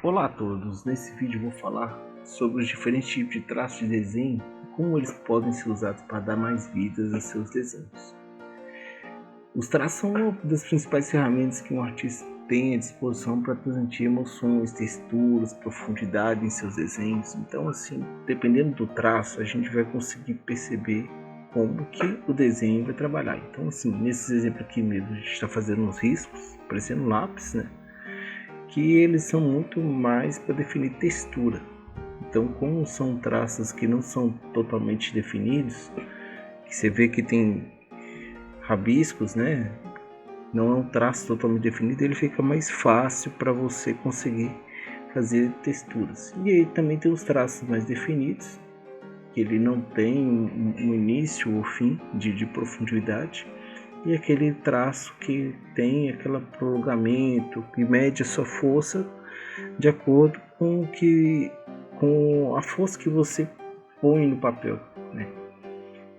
Olá a todos, nesse vídeo eu vou falar sobre os diferentes tipos de traços de desenho e como eles podem ser usados para dar mais vidas a seus desenhos. Os traços são uma das principais ferramentas que um artista tem à disposição para transmitir emoções, texturas, profundidade em seus desenhos. Então, assim, dependendo do traço, a gente vai conseguir perceber como que o desenho vai trabalhar. Então, assim, nesse exemplo aqui mesmo, a gente está fazendo uns riscos, parecendo lápis, né? Que eles são muito mais para definir textura. Então, como são traços que não são totalmente definidos, que você vê que tem rabiscos, né? Não é um traço totalmente definido, ele fica mais fácil para você conseguir fazer texturas. E aí também tem os traços mais definidos, que ele não tem um início ou fim de profundidade. E aquele traço que tem aquele prolongamento, que mede a sua força de acordo com a força que você põe no papel, né?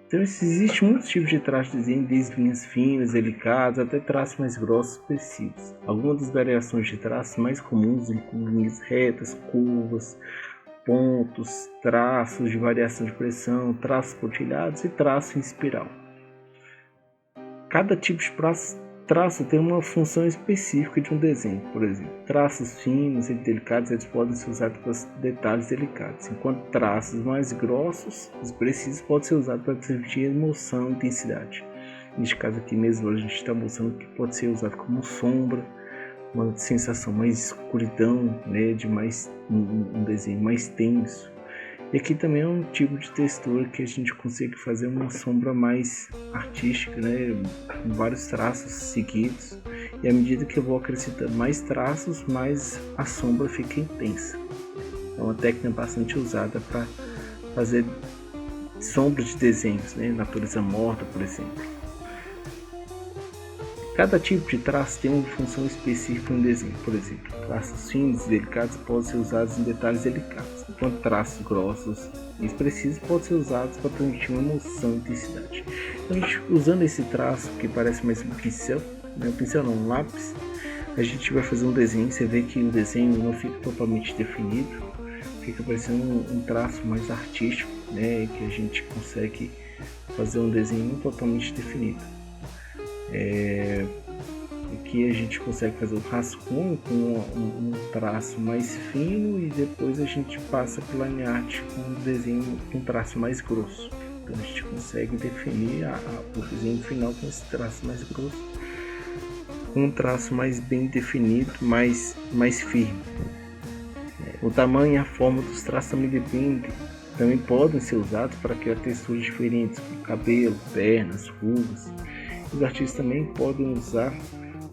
Então existe muitos tipos de traços de desenho, desde linhas finas, delicadas, até traços mais grossos e expressivos. Algumas das variações de traços mais comuns incluem linhas retas, curvas, pontos, traços de variação de pressão, traços pontilhados e traços em espiral. Cada tipo de traço tem uma função específica de um desenho. Por exemplo, traços finos e delicados eles podem ser usados para detalhes delicados, enquanto traços mais grossos e expressivos podem ser usados para transmitir emoção e intensidade. Neste caso aqui mesmo a gente está mostrando que pode ser usado como sombra, uma sensação mais escuridão, né, de um desenho mais tenso. E aqui também é um tipo de textura que a gente consegue fazer uma sombra mais artística, né? Com vários traços seguidos. E à medida que eu vou acrescentando mais traços, mais a sombra fica intensa. É uma técnica bastante usada para fazer sombras de desenhos, né? Natureza morta, por exemplo. Cada tipo de traço tem uma função específica no desenho. Por exemplo, traços finos e delicados podem ser usados em detalhes delicados, enquanto traços grossos e expressivos podem ser usados para transmitir uma emoção e intensidade. Então, usando esse traço que parece mais um pincel, né? Um pincel não, um lápis, a gente vai fazer um desenho. Você vê que o desenho não fica totalmente definido, fica parecendo um traço mais artístico, né? Que a gente consegue fazer um desenho não totalmente definido. Aqui a gente consegue fazer o rascunho com um traço mais fino e depois a gente passa para line art com um desenho com um traço mais grosso. Então a gente consegue definir o desenho final com esse traço mais grosso, com um traço mais bem definido, mais firme. O tamanho e a forma dos traços também podem ser usados para criar texturas diferentes, como cabelo, pernas, rugas. Os artistas também podem usar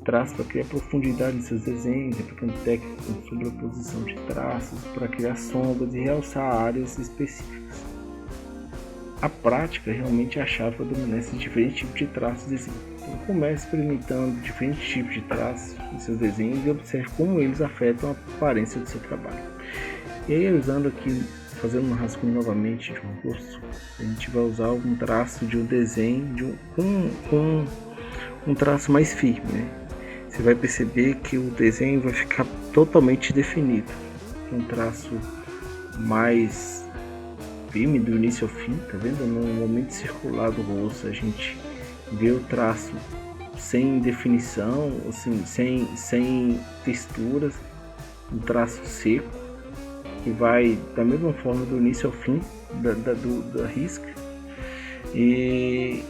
traços para criar profundidade em seus desenhos, aplicando técnicas com sobreposição de traços para criar sombras e realçar áreas específicas. A prática realmente é a chave para dominar esses diferentes tipos de traços de desenho. Então comece experimentando diferentes tipos de traços em seus desenhos e observe como eles afetam a aparência do seu trabalho. E aí, usando aqui, fazendo um rascunho novamente de um rosto, a gente vai usar um traço de um desenho com um traço mais firme, né? Você vai perceber que o desenho vai ficar totalmente definido, um traço mais firme do início ao fim, tá vendo? No momento circular do rosto a gente vê o traço sem definição, assim, sem texturas, um traço seco que vai da mesma forma do início ao fim da risca. E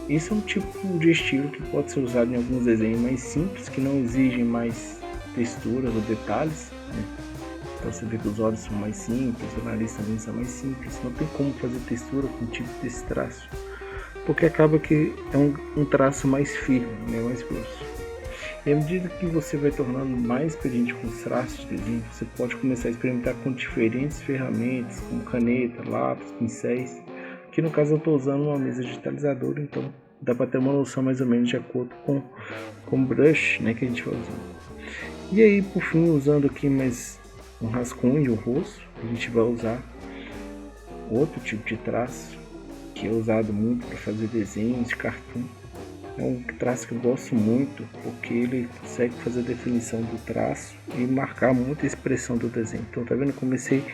esse é um tipo de estilo que pode ser usado em alguns desenhos mais simples, que não exigem mais texturas ou detalhes, né? Então você vê que os olhos são mais simples, o nariz também são mais simples, não tem como fazer textura com o tipo desse traço, porque acaba que é um traço mais firme, né? Mais grosso. E à medida que você vai tornando mais experiente com os traços de desenho, você pode começar a experimentar com diferentes ferramentas, como caneta, lápis, pincéis. Aqui no caso eu estou usando uma mesa digitalizadora, então dá para ter uma noção mais ou menos de acordo com o brush, né, que a gente vai usar. E aí, por fim, usando aqui mais um rascunho de um rosto, a gente vai usar outro tipo de traço que é usado muito para fazer desenhos de cartoon, é um traço que eu gosto muito, porque ele consegue fazer a definição do traço e marcar muito a expressão do desenho. Então tá vendo, comecei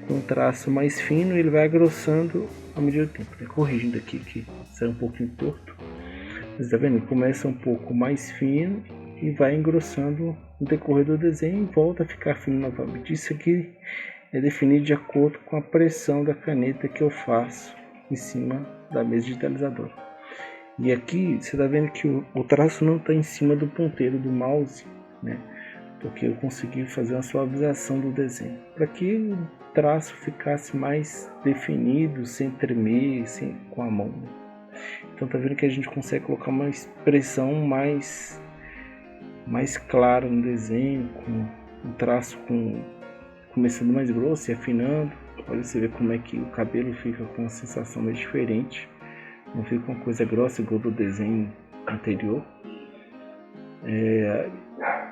com um traço mais fino e ele vai agrossando ao medida do tempo, né? Corrigindo aqui que saiu um pouquinho torto, mas tá vendo, começa um pouco mais fino e vai engrossando no decorrer do desenho e volta a ficar fino novamente. Isso aqui é definido de acordo com a pressão da caneta que eu faço em cima da mesa digitalizadora. E aqui você está vendo que o traço não está em cima do ponteiro do mouse, né? Porque eu consegui fazer uma suavização do desenho, para que o traço ficasse mais definido, sem tremer, com a mão. Né? Então tá vendo que a gente consegue colocar uma expressão mais clara no desenho, com o traço começando mais grosso e afinando. Olha, você vê como é que o cabelo fica com uma sensação meio diferente. Não fica uma coisa grossa igual do desenho anterior.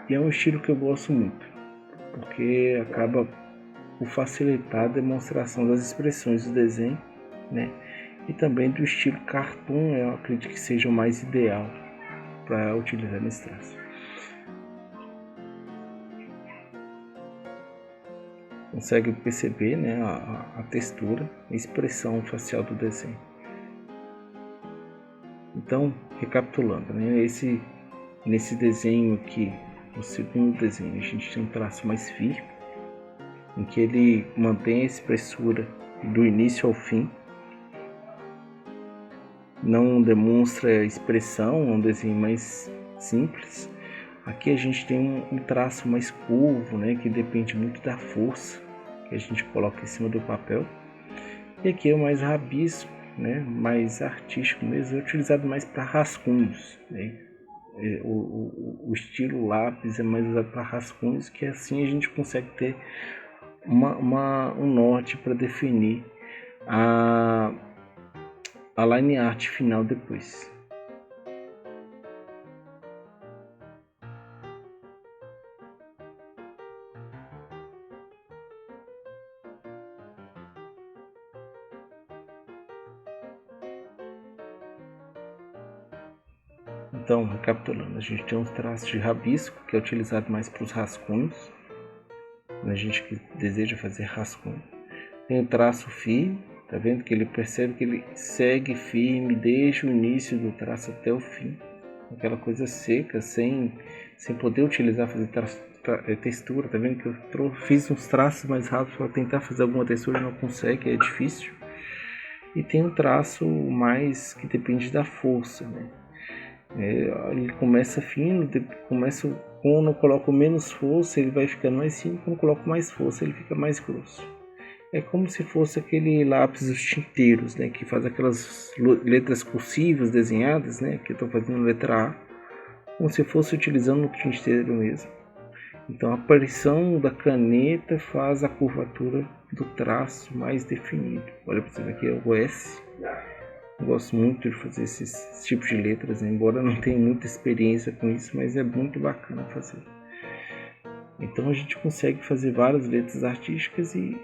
E é um estilo que eu gosto muito, porque acaba por facilitar a demonstração das expressões do desenho, né? E também do estilo cartoon, eu acredito que seja o mais ideal para utilizar nesse traço. Consegue perceber, né, a textura, a expressão facial do desenho. Então, recapitulando, né, nesse desenho aqui, no segundo desenho, a gente tem um traço mais firme, em que ele mantém a espessura do início ao fim, não demonstra expressão, é um desenho mais simples. Aqui a gente tem um traço mais curvo, né, que depende muito da força que a gente coloca em cima do papel. E aqui é o mais rabisco, né, mais artístico mesmo, é utilizado mais para rascunhos, né? O estilo lápis é mais usado para rascunhos, que assim a gente consegue ter um norte para definir a line art final depois. Então, recapitulando, a gente tem um traço de rabisco, que é utilizado mais para os rascunhos, a gente que deseja fazer rascunho. Tem o traço firme, tá vendo que ele percebe que ele segue firme desde o início do traço até o fim, aquela coisa seca, sem poder utilizar, fazer textura. Tá vendo que eu fiz uns traços mais rápidos para tentar fazer alguma textura, não consegue, é difícil. E tem um traço mais que depende da força, né? Ele começa fino, quando eu coloco menos força ele vai ficando mais fino, quando eu coloco mais força ele fica mais grosso. É como se fosse aquele lápis dos tinteiros, né, que faz aquelas letras cursivas desenhadas, né, que eu estou fazendo letra A, como se fosse utilizando o tinteiro mesmo. Então a pressão da caneta faz a curvatura do traço mais definido. Olha para você ver aqui, é o S. Eu gosto muito de fazer esses tipos de letras, né? Embora eu não tenha muita experiência com isso, mas é muito bacana fazer. Então a gente consegue fazer várias letras artísticas e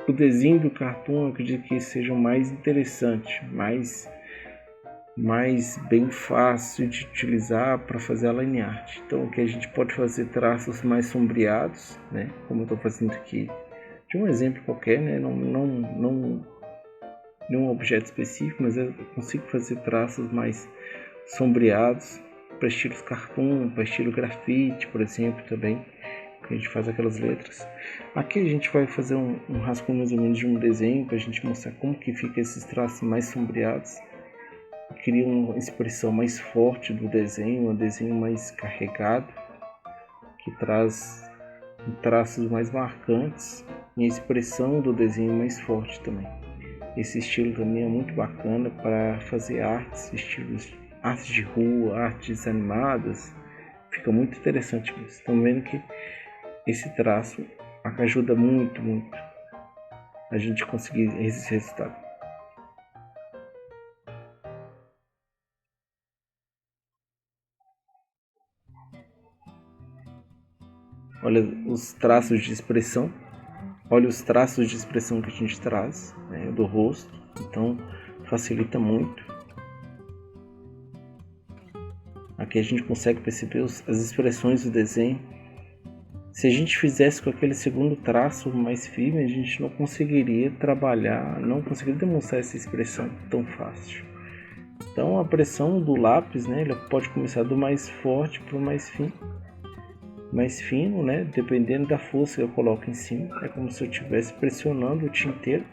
o desenho do cartoon eu acredito que seja o mais interessante, mais bem fácil de utilizar para fazer a line art. Então aqui a gente pode fazer traços mais sombreados, né? Como eu estou fazendo aqui, de um exemplo qualquer, né? Não um objeto específico, mas eu consigo fazer traços mais sombreados para estilos cartoon, para estilo grafite, por exemplo, também, que a gente faz aquelas letras. Aqui a gente vai fazer um rascunho mais ou menos de um desenho para a gente mostrar como que fica esses traços mais sombreados. Cria uma expressão mais forte do desenho, um desenho mais carregado, que traz traços mais marcantes e a expressão do desenho mais forte também. Esse estilo também é muito bacana para fazer artes de rua, artes animadas. Fica muito interessante mesmo. Estão vendo que esse traço ajuda muito a gente conseguir esse resultado. Olha os traços de expressão. Olha os traços de expressão que a gente traz, né, do rosto. Então facilita muito. Aqui a gente consegue perceber as expressões do desenho. Se a gente fizesse com aquele segundo traço mais firme, a gente não conseguiria trabalhar, não conseguiria demonstrar essa expressão tão fácil. Então a pressão do lápis, né, ele pode começar do mais forte para o mais fino, né, dependendo da força que eu coloco em cima. É como se eu estivesse pressionando o tinteiro,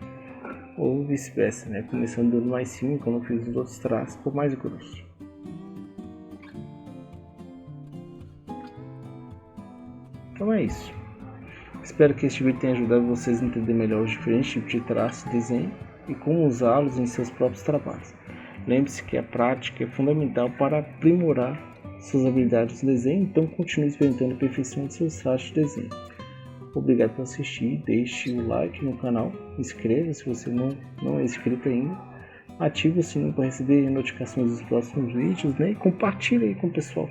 ou vice-versa, né, começando do mais fino, quando eu fiz os outros traços, para o mais grosso. Então é isso. Espero que este vídeo tenha ajudado vocês a entender melhor os diferentes tipos de traço e desenho e como usá-los em seus próprios trabalhos. Lembre-se que a prática é fundamental para aprimorar suas habilidades no desenho, então continue experimentando a perfeição de seus traços de desenho. Obrigado por assistir, deixe o like no canal, inscreva se você não é inscrito ainda, ative o sininho para receber notificações dos próximos vídeos, né? E compartilhe aí com o pessoal.